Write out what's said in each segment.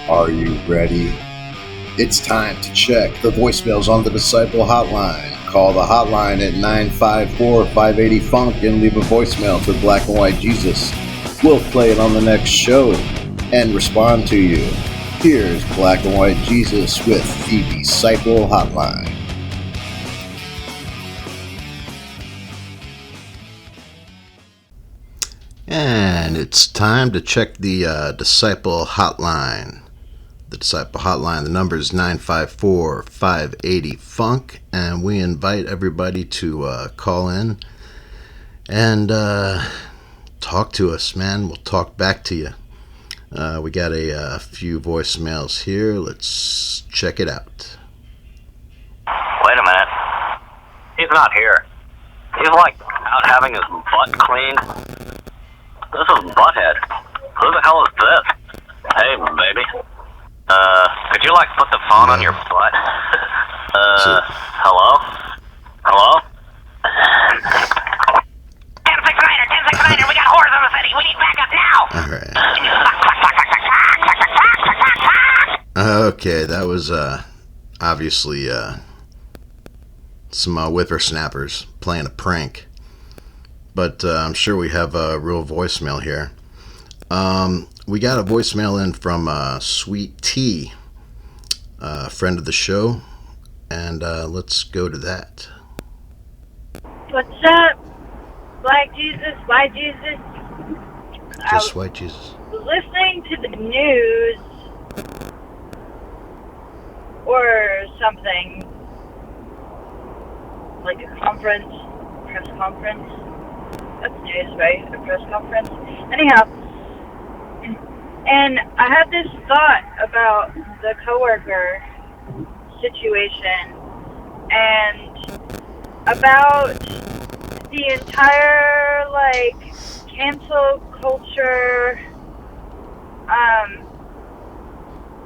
Are you ready? It's time to check the voicemails on the Disciple Hotline. Call the hotline at 954-580-FUNK and leave a voicemail to Black and White Jesus. We'll play it on the next show and respond to you. Here's Black and White Jesus with the Disciple Hotline. And it's time to check the Disciple Hotline. The Disciple Hotline, the number is 954-580-FUNK, and we invite everybody to call in and talk to us, man. We'll talk back to you. We got a few voicemails here. Let's check it out. Wait a minute. He's not here. He's like out having his butt cleaned. This is Butthead. Who the hell is this? Hey, baby. Could you like put the phone on your butt? Hello? Hello? 10-6-9er, we got whores in the city. We need backup now. Alright. Okay, that was obviously some whippersnappers playing a prank. But I'm sure we have a real voicemail here. We got a voicemail in from Sweet Tea, a friend of the show, and let's go to that. What's up, Black Jesus, White Jesus? Just White Jesus. Listening to the news or something, like a conference, press conference. That's news, right? A press conference. Anyhow, and I had this thought about the coworker situation and about the entire, cancel culture,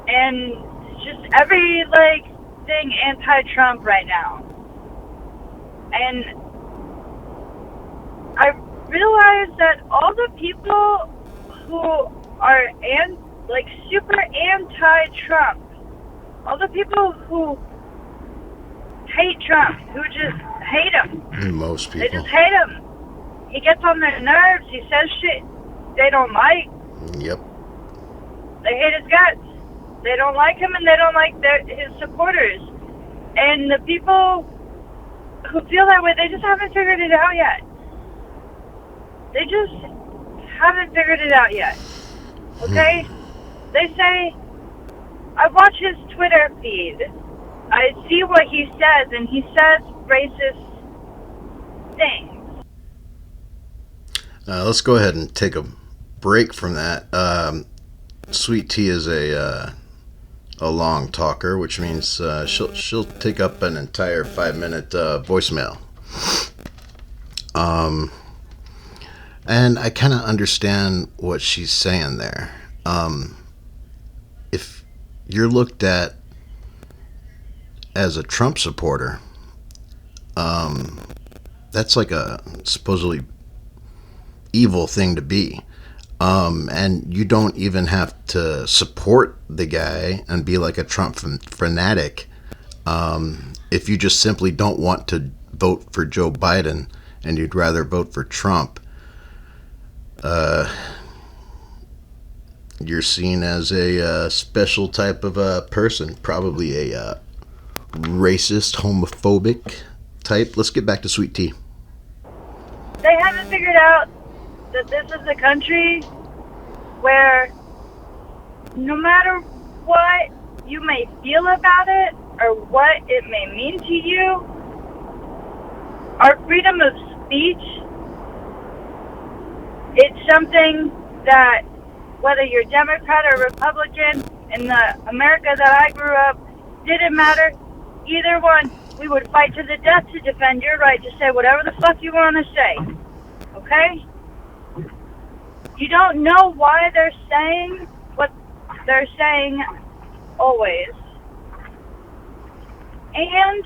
and just every, thing anti-Trump right now. And I realized that all the people who are super anti-Trump, all the people who hate Trump, who just hate him. Most people. They just hate him. He gets on their nerves. He says shit they don't like. Yep. They hate his guts. They don't like him, and they don't like his supporters. And the people who feel that way, they just haven't figured it out yet. They just haven't figured it out yet. Okay? They say, I watch his Twitter feed. I see what he says, and he says racist things. Let's go ahead and take a break from that. Sweet Tea is a long talker, which means she'll take up an entire 5-minute voicemail. And I kind of understand what she's saying there. If you're looked at as a Trump supporter, that's like a supposedly evil thing to be. And you don't even have to support the guy and be like a Trump fanatic. If you just simply don't want to vote for Joe Biden and you'd rather vote for Trump, you're seen as a special type of a person, probably a racist, homophobic type. Let's get back to Sweet Tea. They haven't figured out that this is a country where no matter what you may feel about it or what it may mean to you, our freedom of speech, it's something that whether you're Democrat or Republican, in the America that I grew up, didn't matter. Either one, we would fight to the death to defend your right to say whatever the fuck you want to say. Okay? You don't know why they're saying what they're saying always. And,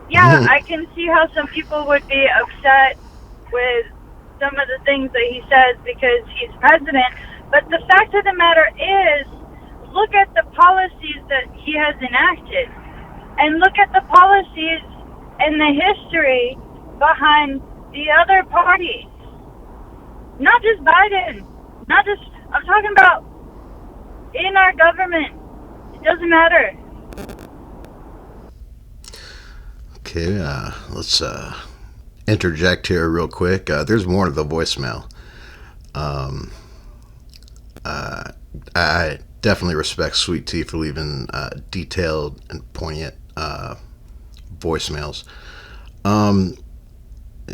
yeah, I can see how some people would be upset with some of the things that he says because he's president. But the fact of the matter is, look at the policies that he has enacted, and look at the policies and the history behind the other parties. Not just Biden. I'm talking about in our government. It doesn't matter. Okay, let's interject here real quick. There's more to the voicemail. I definitely respect Sweet Tea for leaving detailed and poignant voicemails.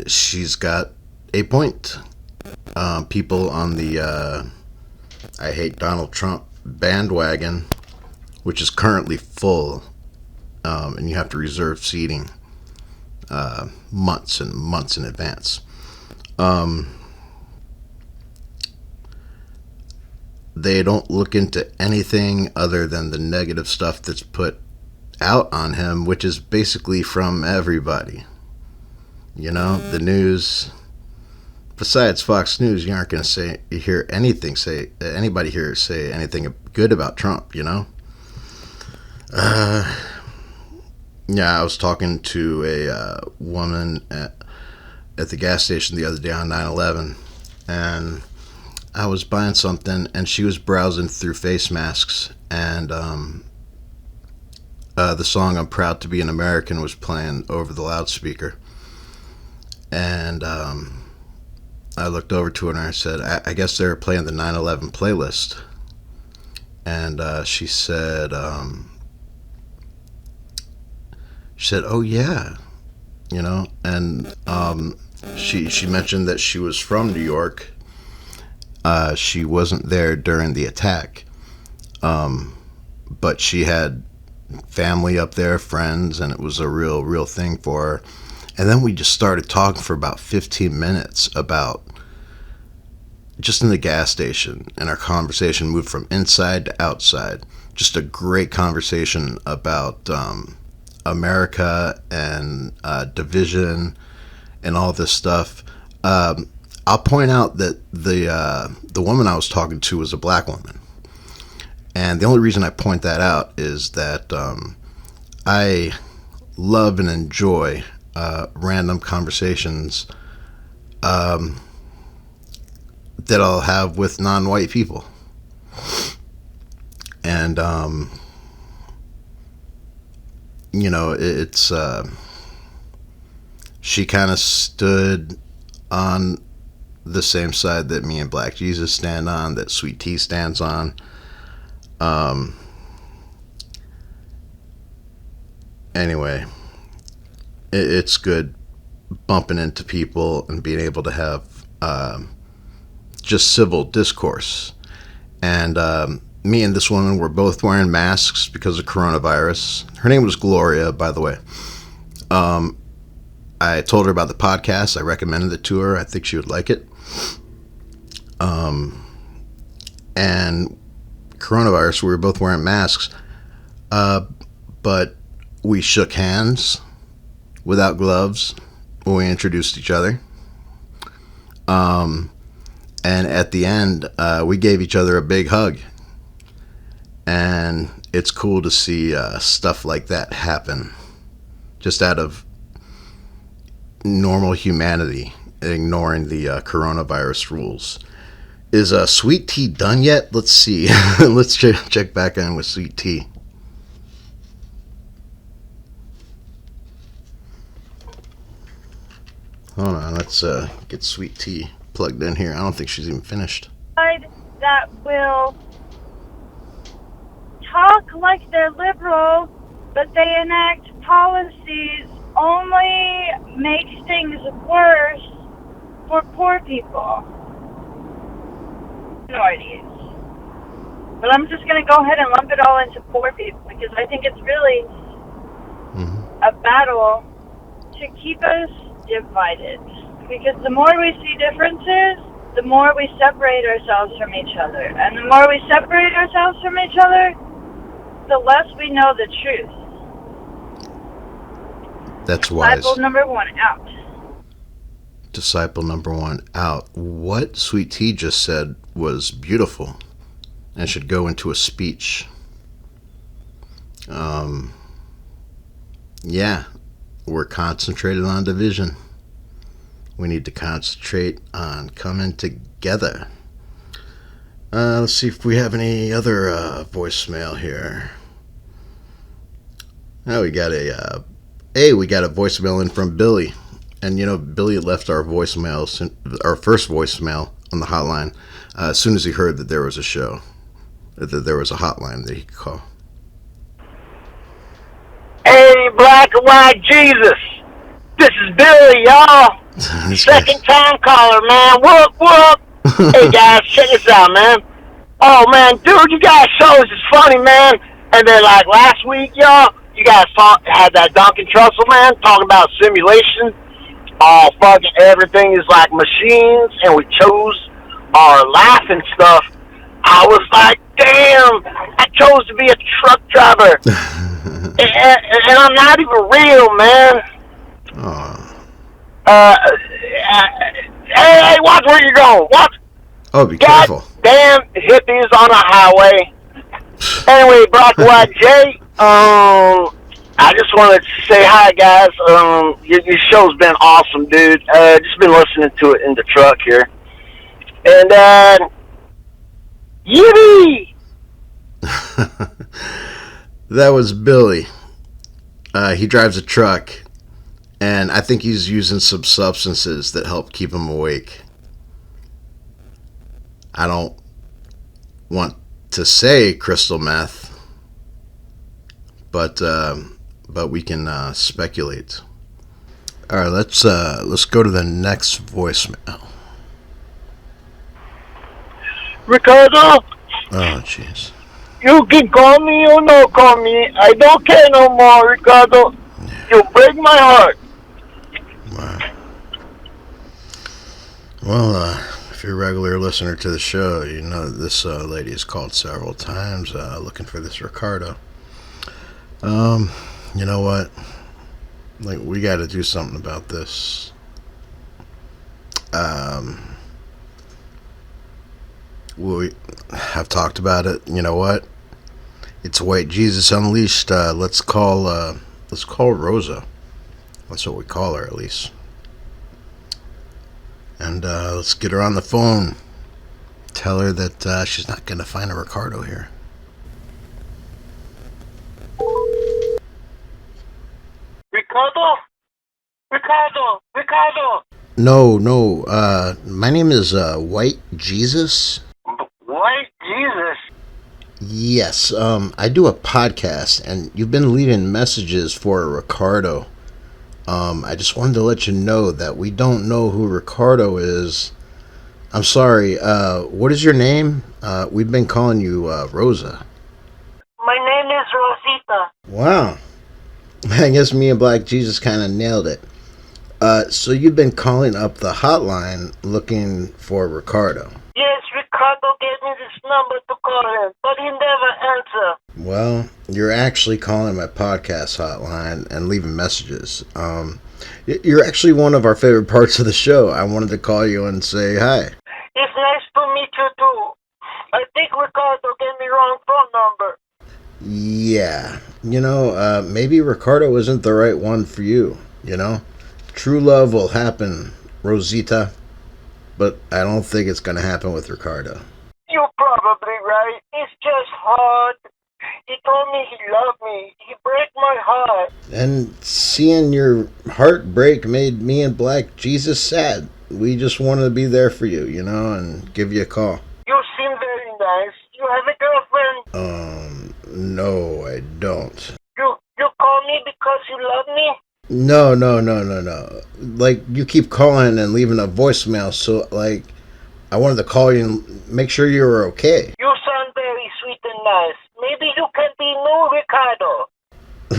She's got a point. People on the I hate Donald Trump bandwagon, which is currently full, and you have to reserve seating months and months in advance. They don't look into anything other than the negative stuff that's put out on him, which is basically from everybody. You know, the news. Besides Fox News, you aren't going to hear anybody here say anything good about Trump. You know. Yeah, I was talking to a woman at the gas station the other day on 9/11, and I was buying something, and she was browsing through face masks, and the song "I'm Proud to Be an American" was playing over the loudspeaker, and I looked over to her and I said, I guess they were playing the 9/11 playlist, and she said, "Oh yeah," you know, and she mentioned that she was from New York. She wasn't there during the attack, but she had family up there, friends, and it was a real thing for her. And then we just started talking for about 15 minutes about just in the gas station, and our conversation moved from inside to outside. Just a great conversation about America and division and all this stuff. I'll point out that the woman I was talking to was a black woman, and the only reason I point that out is that I love and enjoy random conversations that I'll have with non-white people, and you know, it's she kind of stood on the same side that me and Black Jesus stand on, that Sweet Tea stands on. Anyway, it's good bumping into people and being able to have just civil discourse. And me and this woman were both wearing masks because of coronavirus. Her name was Gloria, by the way. I told her about the podcast. I recommended it to her. I think she would like it. And coronavirus, we were both wearing masks. But we shook hands without gloves when we introduced each other. And at the end, we gave each other a big hug. And it's cool to see stuff like that happen just out of normal humanity, ignoring the coronavirus rules. Is Sweet Tea done yet? Let's see. Let's check back in with Sweet Tea. Hold on, let's get Sweet Tea plugged in here. I don't think she's even finished. That will talk like they're liberal, but they enact policies only make things worse for poor people. Minorities. But I'm just going to go ahead and lump it all into poor people because I think it's really a battle to keep us divided. Because the more we see differences, the more we separate ourselves from each other. And the more we separate ourselves from each other, the less we know the truth. That's wise. Disciple number 1 out. Disciple number 1 out. What Sweet Tea just said was beautiful. and should go into a speech. Yeah, we're concentrated on division. We need to concentrate on coming together. Let's see if we have any other voicemail here. Oh, we got a voicemail in from Billy. And Billy left our first voicemail on the hotline as soon as he heard that there was a show, that there was a hotline that he could call. Hey, Black and White Jesus. This is Billy, y'all. Second time caller, man. Whoop. Hey, guys, check this out, man. Oh, man, dude, you guys' shows is funny, man. And then, like, last week, y'all, you guys had that Duncan Trussell, man, talking about simulation. Oh, fucking everything is like machines, and we chose our laughing stuff. I was like, damn, I chose to be a truck driver. and I'm not even real, man. Hey, watch where you're going. Watch. Oh, be careful. Damn hippies on a highway. Anyway, Black White J, I just wanted to say hi, guys. Your show's been awesome, dude. Just been listening to it in the truck here. And, yippee! That was Billy. He drives a truck, and I think he's using some substances that help keep him awake. I don't want to say crystal meth, but we can speculate. All right, let's go to the next voicemail. Ricardo? Oh, jeez. You can call me or no call me. I don't care no more, Ricardo. You break my heart. Wow. Well, if you're a regular listener to the show, you know that this lady has called several times looking for this Ricardo. You know what? Like, we got to do something about this. We have talked about it. You know what? It's White Jesus Unleashed. Let's call Rosa. That's what we call her, at least. And let's get her on the phone. Tell her that she's not going to find a Ricardo here. Ricardo. No. My name is White Jesus. White Jesus? Yes. I do a podcast, and you've been leaving messages for a Ricardo. I just wanted to let you know that we don't know who Ricardo is. I'm sorry. What is your name? We've been calling you Rosa. My name is Rosita. Wow. I guess me and Black Jesus kind of nailed it. So you've been calling up the hotline looking for Ricardo. Yes, Ricardo gave me this number to call him, but he never answered. Well, you're actually calling my podcast hotline and leaving messages. You're actually one of our favorite parts of the show. I wanted to call you and say hi. It's nice to meet you too. I think Ricardo gave me wrong phone number. Yeah. Maybe Ricardo isn't the right one for you, True love will happen, Rosita, but I don't think it's going to happen with Ricardo. You're probably right. It's just hard. He told me he loved me. He broke my heart. And seeing your heart break made me and Black Jesus sad. We just wanted to be there for you, and give you a call. You seem very nice. You have a girlfriend? No, I don't. You call me because you love me? No. Like, you keep calling and leaving a voicemail, so, I wanted to call you and make sure you were okay. You sound very sweet and nice. Maybe you can be new Ricardo.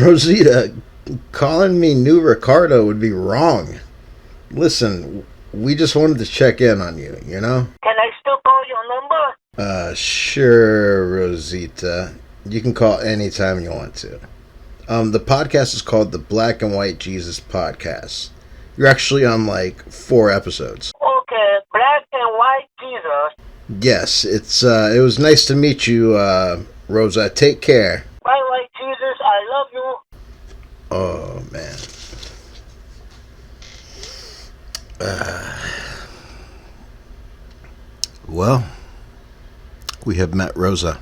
Rosita, calling me new Ricardo would be wrong. Listen, we just wanted to check in on you, Can I still call your number? Sure, Rosita. You can call anytime you want to. The podcast is called the Black and White Jesus Podcast. You're actually on 4 episodes. Okay, Black and White Jesus. Yes, it was nice to meet you, Rosa. Take care. Bye, White Jesus. I love you. Oh man. Well, we have met Rosa.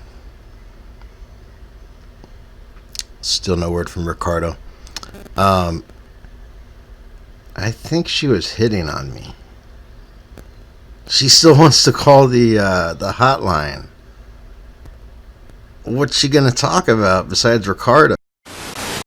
Still no word from Ricardo. I think she was hitting on me. She still wants to call the hotline. What's she gonna talk about besides Ricardo?